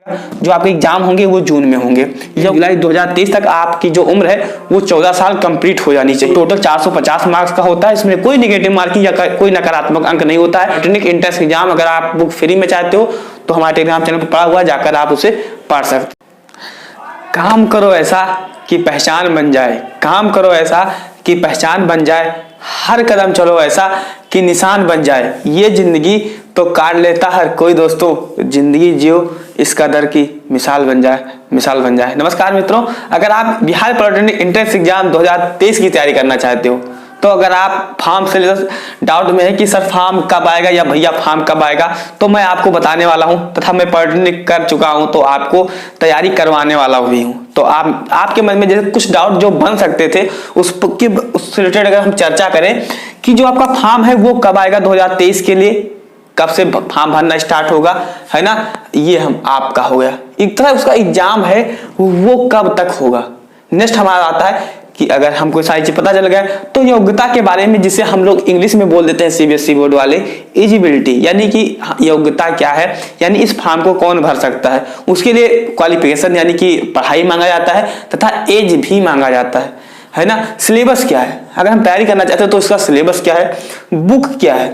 जो आपके एग्जाम होंगे वो जून में होंगे। जुलाई 2023 तक आपकी जो उम्र है वो 14 साल कंप्लीट हो जानी चाहिए। टोटल 450 मार्क्स का होता है, इसमें कोई नेगेटिव मार्किंग या कोई नकारात्मक अंक नहीं होता है। टेक्निक एंट्रेंस एग्जाम अगर आप बुक फ्री में चाहते हो तो हमारे टेलीग्राम चैनल पर पड़ा हुआ, जाकर आप उसे पढ़ सकते। काम करो ऐसा कि पहचान बन जाए, काम करो ऐसा कि पहचान बन जाए, हर कदम चलो ऐसा कि निशान बन जाए। ये जिंदगी तो काट लेता हर कोई दोस्तों, जिंदगी जियो इस कदर की मिसाल बन जाए, मिसाल बन जाए। नमस्कार मित्रों, अगर आप बिहार पॉलिटेक्निक एंट्रेंस एग्जाम 2023 की तैयारी करना चाहते हो तो अगर आप फॉर्म से डाउट में है कि सर फॉर्म कब आएगा या भैया फॉर्म कब आएगा, तो मैं आपको बताने वाला हूं तथा मैं पॉलिटेक्निक कर चुका हूं तो आपको तैयारी करवाने वाला भी हूं। तो आपके मन में जैसे कुछ डाउट जो बन सकते थे उससे रिलेटेड अगर हम चर्चा करें कि जो आपका फॉर्म है वो कब आएगा 2023 के लिए, कब से फॉर्म भरना स्टार्ट होगा, है ना, ये हम आपका हो गया। एक तरह उसका एग्जाम है वो कब तक होगा। नेक्स्ट हमारा आता है कि अगर हमको सारी चीज पता चल गया तो योग्यता के बारे में, जिसे हम लोग इंग्लिश में बोल देते हैं सीबीएसई बोर्ड वाले एलिजिबिलिटी, यानी कि योग्यता क्या है, यानी इस फॉर्म को कौन भर सकता है। उसके लिए क्वालिफिकेशन यानी कि पढ़ाई मांगा जाता है तथा एज भी मांगा जाता है ना। सिलेबस क्या है, अगर हम तैयारी करना चाहते हैं तो उसका सिलेबस क्या है, बुक क्या है,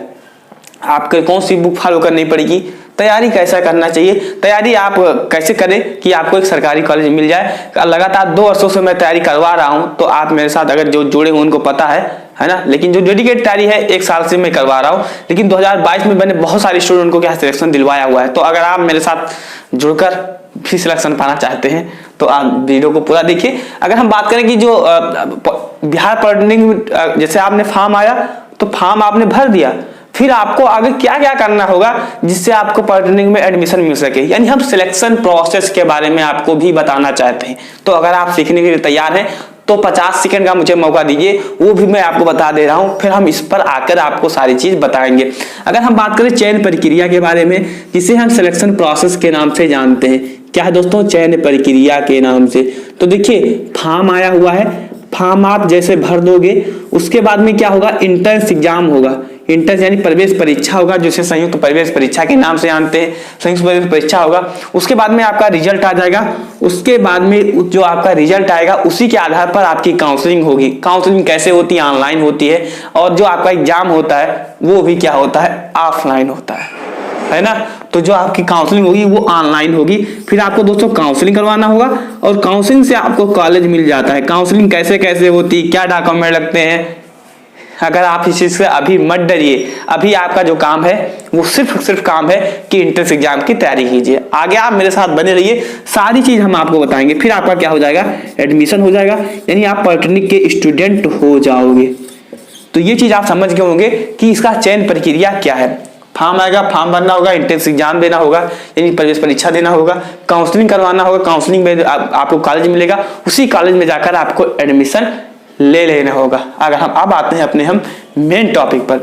आपको कौन सी बुक फॉलो करनी पड़ेगी, तैयारी कैसा करना चाहिए, तैयारी आप कैसे करें कि आपको एक सरकारी कॉलेज मिल जाए। लगातार 2 वर्षों से मैं तैयारी करवा रहा हूं तो आप मेरे साथ अगर जो जुड़े हो उनको पता है ना। लेकिन जो डेडिकेट तैयारी है 1 साल से मैं करवा रहा हूं, लेकिन 2022 में मैंने बहुत सारे स्टूडेंट को क्या सिलेक्शन दिलवाया हुआ है। तो अगर आप मेरे साथ जुड़कर भी सिलेक्शन पाना चाहते हैं तो आप वीडियो को पूरा देखिए। अगर हम बात करें कि जो बिहार पॉलिटेक्निक जैसे आपने फॉर्म आया तो फॉर्म आपने भर दिया, फिर आपको आगे क्या क्या करना होगा जिससे आपको पॉलिटेक्निक में एडमिशन मिल सके, यानी हम सिलेक्शन प्रोसेस के बारे में आपको भी बताना चाहते हैं। तो अगर आप सीखने के लिए तैयार हैं तो 50 सेकंड का मुझे मौका दीजिए, वो भी मैं आपको बता दे रहा हूं, फिर हम इस पर आकर आपको सारी चीज बताएंगे। अगर हम बात करें चयन प्रक्रिया के बारे में, जिसे हम सिलेक्शन प्रोसेस के नाम से जानते हैं, क्या है दोस्तों, चयन प्रक्रिया के नाम से। तो देखिए फॉर्म आया हुआ है, फॉर्म आप जैसे भर दोगे उसके बाद में क्या होगा, इंट्रेंस एग्जाम होगा। इंट्रेंस यानी प्रवेश परीक्षा होगा, जिसे संयुक्त प्रवेश परीक्षा के नाम से जानते हैं। संयुक्त प्रवेश परीक्षा होगा, उसके बाद में आपका रिजल्ट आ जाएगा। उसके बाद में जो आपका रिजल्ट आएगा उसी के आधार पर आपकी काउंसलिंग होगी। काउंसलिंग कैसे होती है, ऑनलाइन होती है, और जो आपका एग्जाम होता है वो भी क्या होता है, ऑफलाइन होता है ना। तो जो आपकी काउंसलिंग होगी वो ऑनलाइन होगी। फिर आपको दोस्तों काउंसलिंग करवाना होगा और काउंसलिंग से आपको कॉलेज मिल जाता है। काउंसलिंग कैसे कैसे होती, क्या डॉक्यूमेंट लगते हैं, अगर आप इस चीज से अभी मत डरिए। अभी आपका जो काम है वो सिर्फ काम है कि एंट्रेंस एग्जाम की तैयारी कीजिए। आगे आप मेरे साथ बने रहिए, सारी चीज हम आपको बताएंगे। फिर आपका क्या हो जाएगा, एडमिशन हो जाएगा, यानी आप पॉलिटेक्निक के स्टूडेंट हो जाओगे। तो ये चीज आप समझ गए होंगे कि इसका चयन प्रक्रिया क्या है। फॉर्म आएगा, फॉर्म भरना होगा, एंट्रेंस एग्जाम देना होगा यानी प्रवेश परीक्षा देना होगा, काउंसलिंग करवाना होगा, काउंसलिंग में आपको कॉलेज मिलेगा, उसी कॉलेज में जाकर आपको एडमिशन ले लेना होगा। अगर हम अब आते हैं अपने हम मेन टॉपिक पर,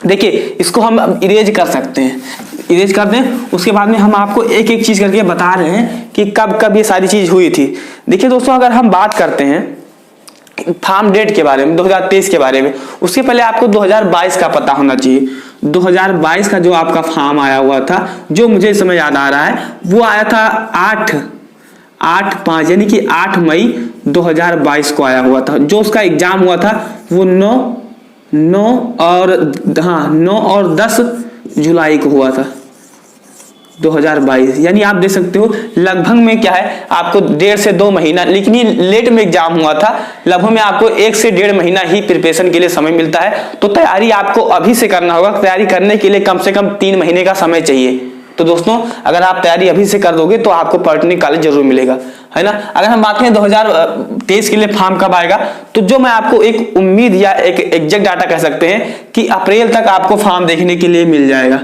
देखिए इसको हम इरेज कर सकते हैं, इरेज करते हैं। उसके बाद में हम आपको एक एक चीज करके बता रहे हैं कि कब कब ये सारी चीज हुई थी। देखिए दोस्तों, अगर हम बात करते हैं फॉर्म डेट के बारे में, 2023 के बारे में, उसके पहले आपको 2022 का पता होना चाहिए। 2022 का जो आपका फॉर्म आया हुआ था, जो मुझे इस समय याद आ रहा है, वो आया था 8/5 यानी कि 8 मई 2022 को आया हुआ था। जो उसका एग्जाम हुआ था वो 9 और 10 जुलाई को हुआ था 2022। यानी आप देख सकते हो लगभग में क्या है, आपको 1.5 से 2 महीना, लेकिन ये लेट में एग्जाम हुआ था। लगभग में आपको 1 से 1.5 महीना ही प्रिपरेशन के लिए समय मिलता है। तो तैयारी आपको अभी से करना होगा। तैयारी करने के लिए कम से कम 3 महीने का समय चाहिए। तो दोस्तों अगर आप तैयारी अभी से कर दोगे तो आपको पॉलिटेक्निक कॉलेज जरूर मिलेगा, है ना। अगर हम बात करें 2023 के लिए फॉर्म कब आएगा, तो जो मैं आपको एक उम्मीद या एक एग्जैक्ट डाटा कह सकते हैं कि अप्रैल तक आपको फॉर्म देखने के लिए मिल जाएगा,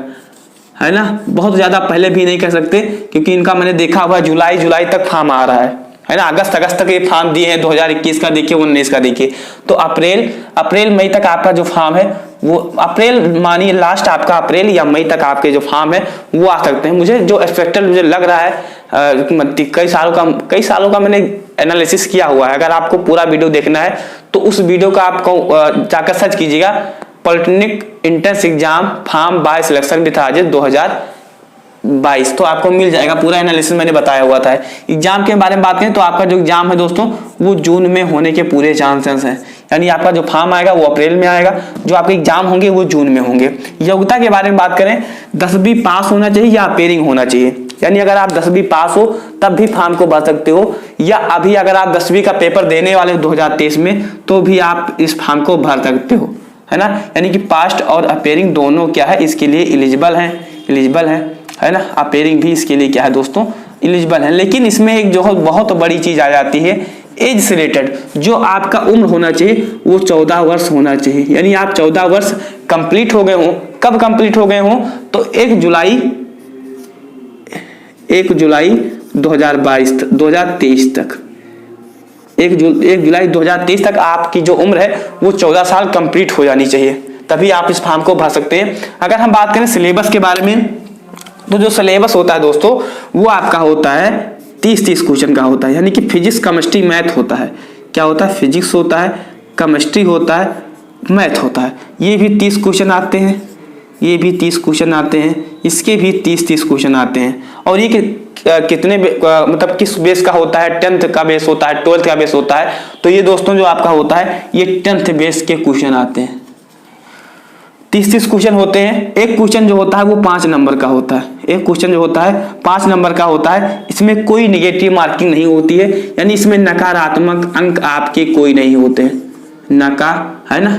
है ना। बहुत ज्यादा पहले भी नहीं कह सकते क्योंकि इनका मैंने देखा हुआ जुलाई तक फॉर्म आ रहा है ना। अगस्त तक ये फॉर्म दिए हैं। 2021 का देखिए, 19 का देखिए। तो अप्रैल मई तक आपका जो फॉर्म है वो, अप्रैल मानिए लास्ट आपका अप्रैल या मई तक आपके जो फॉर्म है वो आ सकते हैं। मुझे जो एक्सपेक्टेड मुझे लग रहा है, कई सालों का मैंने एनालिसिस किया हुआ है। अगर आपको पूरा वीडियो देखना है तो उस वीडियो का आपको जाकर सर्च कीजिएगा, polytechnic entrance exam form by selection with 2022 2022, तो आपको मिल जाएगा। पूरा एनालिसिस मैंने बताया हुआ था। एग्जाम के बारे में बात करें तो आपका जो एग्जाम है दोस्तों वो जून में होने के पूरे चांसेस हैं, यानी आपका जो फॉर्म आएगा वो अप्रैल में आएगा, जो आपके एग्जाम होंगे वो जून में होंगे। योग्यता के बारे में बात करें, 10वीं पास होना चाहिए या अपेयरिंग होना चाहिए, यानी अगर आप 10वीं पास हो तब भी फॉर्म को भर सकते हो, या अभी अगर आप 10वीं का पेपर देने वाले हो 2023 में तो भी आप इस फॉर्म को भर सकते हो, है ना। यानी कि पास्ट और अपेयरिंग दोनों क्या है इसके लिए एलिजिबल है ना। अपेयरिंग भी इसके लिए क्या है दोस्तों एलिजिबल है। लेकिन इसमें एक जो बहुत बड़ी चीज आ जाती है एज से रिलेटेड, जो आपका उम्र होना चाहिए वो 14 वर्ष होना चाहिए, यानी आप 14 वर्ष कंप्लीट हो गए हो। कब कंप्लीट हो गए हो तो 1 जुलाई 2023 तक, 1 जुलाई 2023 तक आपकी जो उम्र है वो 14 साल कंप्लीट हो जानी चाहिए, तभी आप इस फॉर्म को भर सकते हैं। अगर हम बात करें सिलेबस के बारे में तो जो सिलेबस होता है दोस्तों वो आपका होता है 30 क्वेश्चन का होता है, यानी कि फिजिक्स केमिस्ट्री मैथ होता है। क्या होता है? फिजिक्स होता है, केमिस्ट्री होता है, मैथ होता है। ये भी 30 क्वेश्चन आते हैं, ये भी 30 क्वेश्चन आते हैं, इसके भी 30 क्वेश्चन आते हैं। और ये कितने मतलब किस बेस का होता है? 10th का बेस होता है, 12th का बेस होता है। तो ये दोस्तों जो आपका होता है ये 10th बेस के क्वेश्चन आते हैं। 30 क्वेश्चन होते हैं। एक क्वेश्चन जो होता है वो 5 नंबर का होता है, एक क्वेश्चन जो होता है 5 नंबर का होता है। इसमें कोई नेगेटिव मार्किंग नहीं होती है, यानी इसमें नकारात्मक अंक आपके कोई नहीं होते हैं। है ना,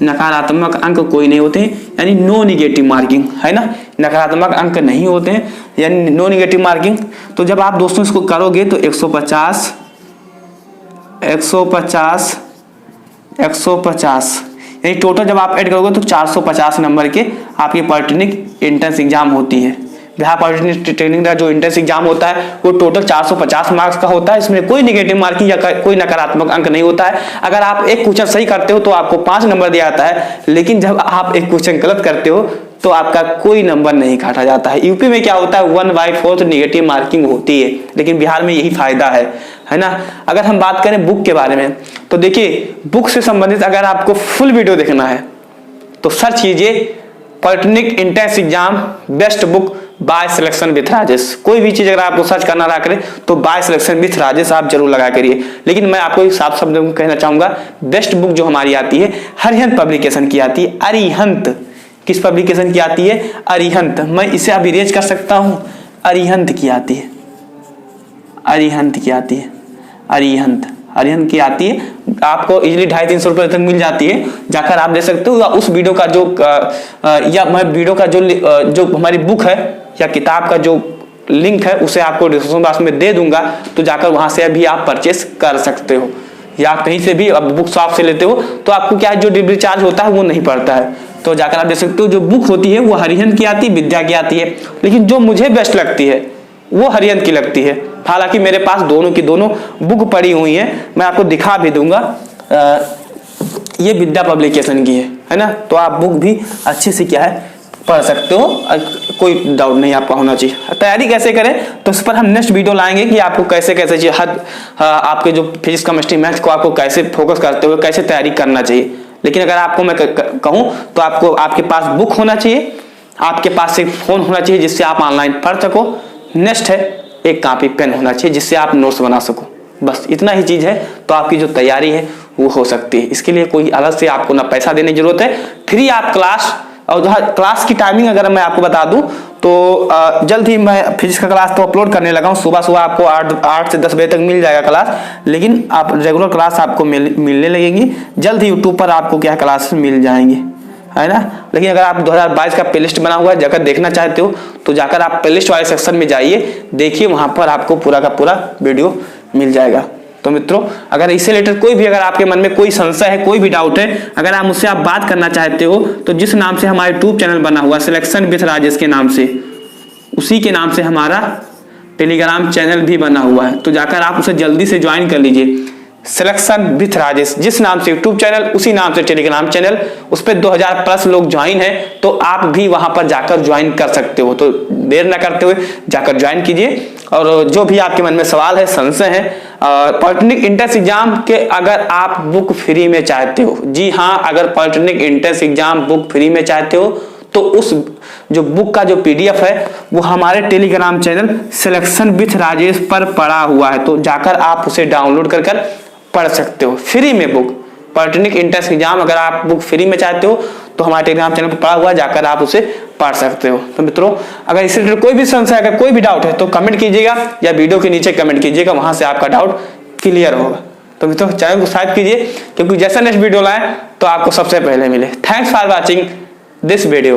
नकारात्मक अंक कोई नहीं होते हैं, यानी नो नेगेटिव मार्किंग, है ना। नकारात्मक अंक नहीं होते हैं, यानी नो नेगेटिव मार्किंग। तो जब आप दोस्तों इसको करोगे तो 150 यानी टोटल जब आप ऐड करोगे तो 450 नंबर के आपकी पॉलिटेक्निक एंट्रेंस एग्जाम होती है। बिहार पॉलिटेक्निक का जो एंट्रेंस एग्जाम होता है वो टोटल 450 मार्क्स का होता है। इसमें कोई नेगेटिव मार्किंग या कोई नकारात्मक अंक नहीं होता है। अगर आप एक क्वेश्चन सही करते हो तो आपको 5 नंबर दिया जाता है, लेकिन जब आप एक क्वेश्चन गलत करते हो तो आपका कोई नंबर नहीं काटा जाता है। यूपी में क्या होता है 1/4 नेगेटिव मार्किंग होती है, लेकिन बिहार में यही फायदा है ना। अगर हम बात करें बुक के बारे में तो देखिए, बुक से संबंधित अगर आपको फुल वीडियो देखना है तो सर्च कीजिए polytechnic entrance exam best book by selection with Rajesh. कोई भी चीज अगर आपको सर्च करना रहा करें तो बाय सिलेक्शन विथ राजेश आप जरूर लगा करिए। लेकिन मैं आपको साफ शब्दों में कहना चाहूंगा, बेस्ट बुक जो हमारी आती है अरिहंत पब्लिकेशन की आती है। अरिहंत किस पब्लिकेशन की आती है? अरिहंत। मैं इसे अभी रेज कर सकता हूं, अरिहंत की आती है, अरिहंत की आती है, अरिहंत की आती है। आपको इजीली 250-300 रुपए तक मिल जाती है, जाकर आप दे सकते हो। या उस वीडियो का जो या मैं वीडियो का जो हमारी बुक है या किताब का जो लिंक है उसे आपको डिस्क्रिप्शन बॉक्स में दे दूंगा, तो जाकर वहां से भी आप परचेस कर सकते हो। या आप कहीं से भी अब बुक शॉप से लेते हो तो आपको क्या है जो डिलीवरी चार्ज होता है वो नहीं पड़ता है, तो जाकर आप देख सकते हो। जो बुक होती है वो अरिहंत की आती है, विद्या की आती है, लेकिन जो मुझे बेस्ट लगती है वो अरिहंत की लगती है। हालांकि मेरे पास दोनों की दोनों बुक पड़ी हुई है, मैं आपको दिखा भी दूंगा। ये विद्या पब्लिकेशन की है ना। तो आप बुक भी अच्छे से क्या है पढ़ सकते हो, कोई डाउट नहीं आपका होना चाहिए। तैयारी कैसे करें तो इस पर हम नेक्स्ट वीडियो लाएंगे कि आपको कैसे चाहिए आपके जो फिजिक्स केमिस्ट्री मैथ्स को आपको कैसे फोकस करते हुए कैसे तैयारी करना चाहिए। लेकिन अगर आपको मैं कहूं तो आपको आपके पास बुक होना चाहिए, आपके पास एक फोन होना चाहिए जिससे आप ऑनलाइन पढ़ सको। नेक्स्ट है एक कॉपी पेन होना चाहिए जिससे आप नोट्स बना सको। बस इतना ही चीज है तो आपकी जो तैयारी है वो हो सकती है। इसके लिए कोई अलग से आपको ना पैसा देने की जरूरत है, फ्री आप क्लास। और क्लास की टाइमिंग अगर मैं आपको बता दूं तो जल्द ही मैं फिजिक्स का क्लास तो अपलोड करने लगा हूं। सुबह आपको 8 से 10 बजे तक मिल जाएगा क्लास, लेकिन आप रेगुलर क्लास आपको मिलने लगेंगी जल्द ही। यूट्यूब पर आपको क्या क्लास मिल जाएंगी, है ना। लेकिन अगर आप 2022 का प्लेलिस्ट बना हुआ है जाकर देखना चाहते हो तो जाकर आप प्लेलिस्ट वाले सेक्शन में जाइए, देखिए वहां पर आपको पूरा का पूरा वीडियो मिल जाएगा। तो मित्रों, अगर इससे रिलेटेड कोई भी अगर आपके मन में कोई संशय है, कोई भी डाउट है, अगर आप मुझसे बात करना चाहते हो तो जिस नाम से हमारा यूट्यूब चैनल बना हुआ सिलेक्शन विथ राजेश के नाम से, उसी के नाम से हमारा टेलीग्राम चैनल भी बना हुआ है, तो जाकर आप उसे जल्दी से ज्वाइन कर लीजिए। सिलेक्शन विथ राजेश जिस नाम से यूट्यूब चैनल उसी नाम से टेलीग्राम चैनल, उस पर 2000 प्लस लोग ज्वाइन है, तो आप भी वहां पर जाकर ज्वाइन कर सकते हो। तो देर ना करते हुए जाकर ज्वाइन कीजिए। और जो भी आपके मन में सवाल है, संशय है, पॉलिटेक्निक एंट्रेंस एग्जाम के अगर आप बुक फ्री में चाहते हो, जी हाँ, अगर polytechnic entrance exam book free में चाहते हो तो उस जो बुक का जो पीडीएफ है वो हमारे Telegram channel selection with Rajesh पर पड़ा हुआ है, तो जाकर आप उसे डाउनलोड कर पढ़ सकते हो फ्री में। बुक पॉलिटेक्निक एंट्रेंस एग्जाम अगर आप बुक फ्री में चाहते हो तो हमारे टेलीग्राम चैनल पर पड़ा हुआ है, जाकर आप उसे पढ़ सकते हो। तो मित्रों अगर इससे रिलेटेड कोई भी संशय, अगर कोई भी डाउट है तो कमेंट कीजिएगा या वीडियो के नीचे कमेंट कीजिएगा, वहां से आपका डाउट क्लियर होगा। तो मित्रों चैनल को सब्सक्राइब कीजिए, क्योंकि जैसा नेक्स्ट वीडियो लाए तो आपको सबसे पहले मिले। Thanks for watching this video.